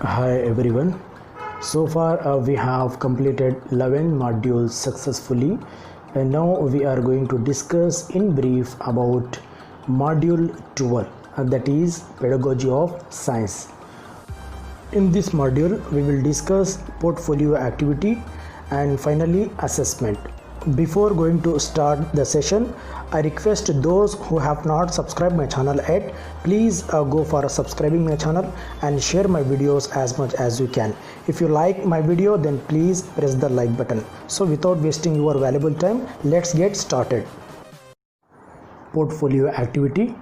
Hi everyone. So far we have completed 11 modules successfully, and now we are going to discuss in brief about module 12, that is pedagogy of science. In this module we will discuss portfolio activity and finally assessment. Before going to start the session, I request those who have not subscribed my channel yet, please go for subscribing my channel and share my videos as much as you can. If you like my video, then please press the like button. So without wasting your valuable time, let's get started. Portfolio activity.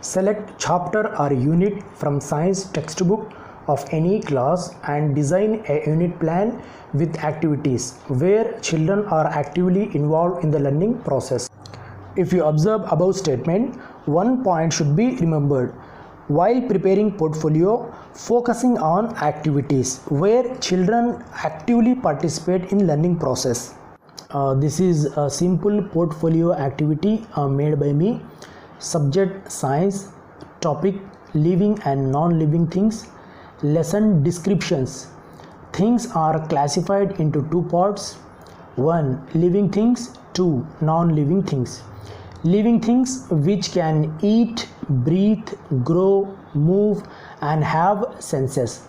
Select chapter or unit from science textbook of any class and design a unit plan with activities where children are actively involved in the learning process. If you observe above statement, one point should be remembered. While preparing portfolio, focusing on activities where children actively participate in learning process. This is a simple portfolio activity made by me. Subject science, topic living and non-living things, lesson descriptions. Things are classified into two parts. 1. Living things. 2. Non-living things. Living things which can eat, breathe, grow, move and have senses.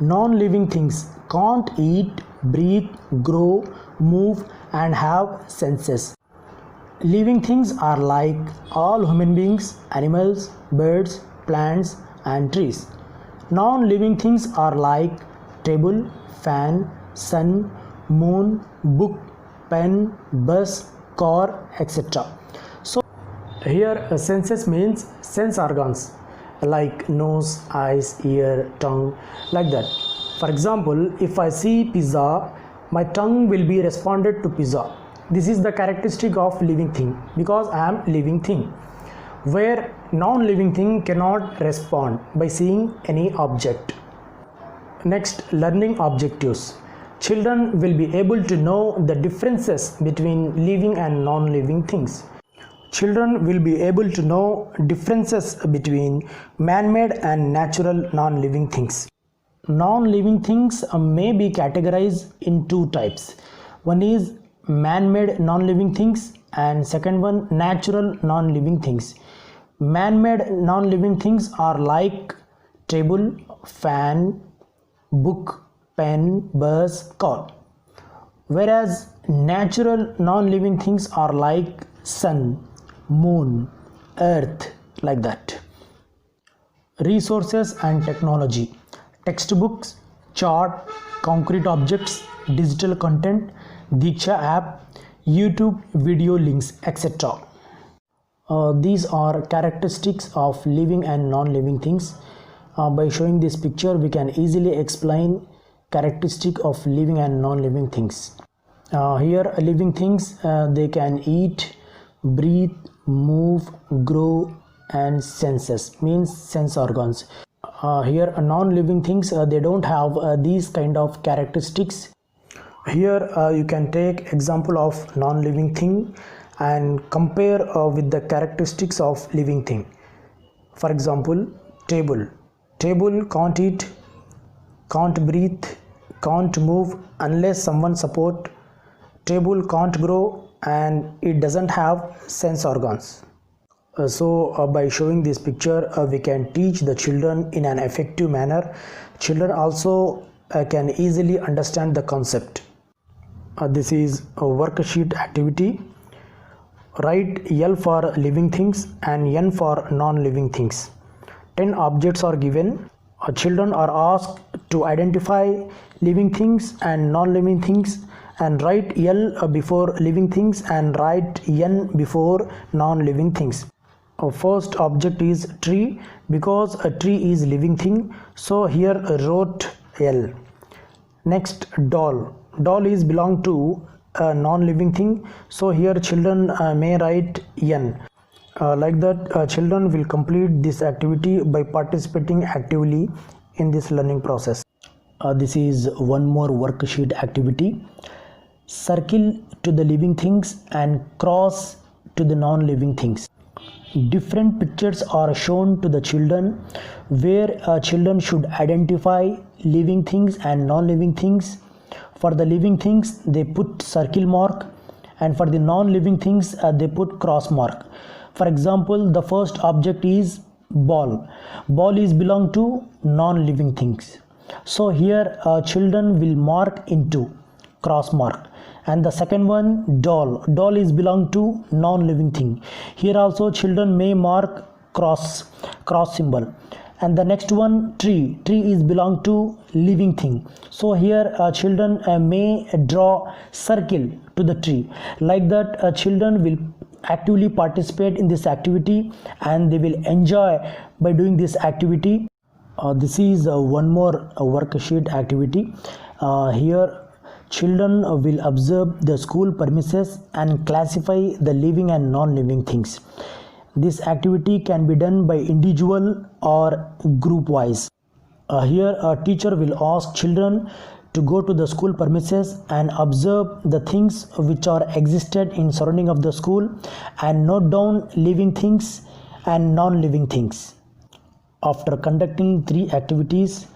Non-living things can't eat, breathe, grow, move and have senses. Living things are like all human beings, animals, birds, plants and trees. Non-living things are like table, fan, sun, moon, book, pen, bus, car, etc. So here senses means sense organs like nose, eyes, ear, tongue, like that. For example, if I see pizza, my tongue will be responded to pizza. This is the characteristic of living thing because I am living thing. Where non-living thing cannot respond by seeing any object. Next, learning objectives. Children will be able to know the differences between living and non-living things. Children will be able to know differences between man-made and natural non-living things. Non-living things may be categorized in two types. One is man-made non-living things and second one natural non-living things. Man-made non-living things are like table, fan, book, pen, bus, car. Whereas natural non-living things are like sun, moon, earth, like that. Resources and technology. Textbooks, chart, concrete objects, digital content, Diksha app, YouTube video links, etc. These are characteristics of living and non-living things. By showing this picture, we can easily explain characteristic of living and non-living things. Here living things, they can eat, breathe, move, grow and senses, means sense organs. Here non-living things, they don't have these kind of characteristics. Here you can take example of non-living thing and compare with the characteristics of living thing. For example, table. Table can't eat, can't breathe, can't move unless someone support. Table can't grow and it doesn't have sense organs. So by showing this picture, we can teach the children in an effective manner. Children also can easily understand the concept. This is a worksheet activity. Write L for living things and N for non-living things. 10 objects are given. Children are asked to identify living things and non-living things and write L before living things and write N before non-living things. First object is tree because a tree is living thing, so here wrote L. Next, doll. Doll is belong to a non-living thing, so here children may write N. Like that, children will complete this activity by participating actively in this learning process. This is one more worksheet activity. Circle to the living things and cross to the non-living things. Different pictures are shown to the children where children should identify living things and non-living things. For the living things they put circle mark, and for the non-living things they put cross mark. For example, the first object is ball. Ball is belong to non-living things, so here children will mark into cross mark. And the second one, doll is belong to non-living thing. Here also children may mark cross symbol. And the next one, tree is belong to living thing, so here children may draw circle to the tree. Like that children will actively participate in this activity and they will enjoy by doing this activity. This is one more worksheet activity. Here children will observe the school premises and classify the living and non-living things. This activity can be done by individual or group wise. Here a teacher will ask children to go to the school premises and observe the things which are existed in surrounding of the school and note down living things and non-living things. After conducting 3 activities,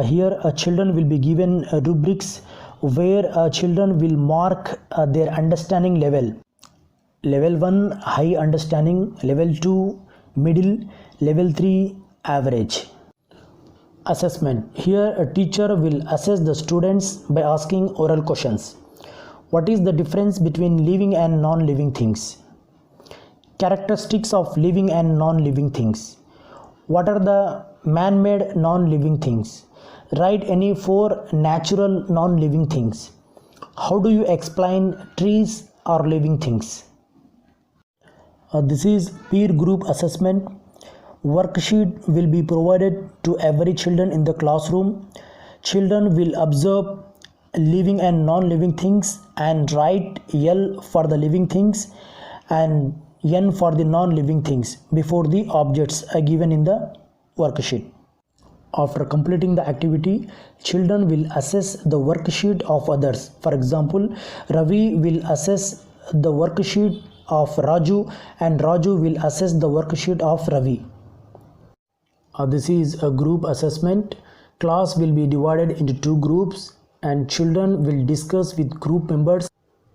here children will be given rubrics where children will mark their understanding level. Level 1 high understanding, level 2 middle, level 3 average. Assessment. Here a teacher will assess the students by asking oral questions. What is the difference between living and non-living things? Characteristics of living and non-living things. What are the man-made non-living things? Write any 4 natural non-living things. How do you explain trees or living things? This is peer group assessment. Worksheet will be provided to every children in the classroom. Children will observe living and non-living things and write L for the living things and N for the non-living things before the objects are given in the worksheet. After completing the activity, children will assess the worksheet of others. For example, Ravi will assess the worksheet of Raju and Raju will assess the worksheet of Ravi. This is a group assessment. Class will be divided into 2 groups and children will discuss with group members.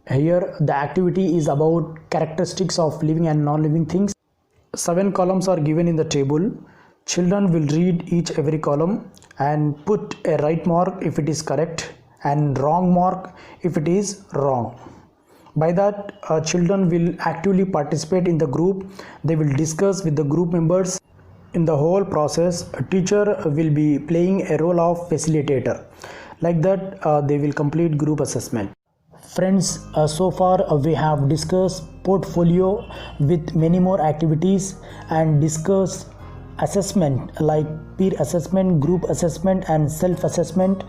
Here the activity is about characteristics of living and non-living things. 7 columns are given in the table. Children will read every column and put a right mark if it is correct and wrong mark if it is wrong. By that children will actively participate in the group. They will discuss with the group members. In the whole process, a teacher will be playing a role of facilitator. Like that they will complete group assessment. Friends, so far we have discussed portfolio with many more activities and discussed assessment like peer assessment, group assessment and self-assessment.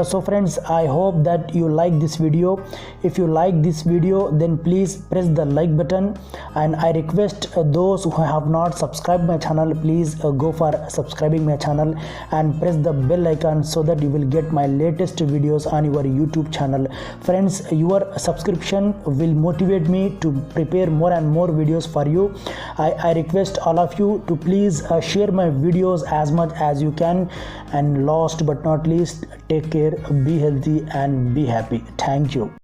So friends, I hope that you like this video. If you like this video, then please press the like button, and I request those who have not subscribed my channel, please go for subscribing my channel and press the bell icon so that you will get my latest videos on your YouTube channel. Friends, your subscription will motivate me to prepare more and more videos for you. I request all of you to please share my videos as much as you can, and last but not least, take care, be healthy and be happy. Thank you.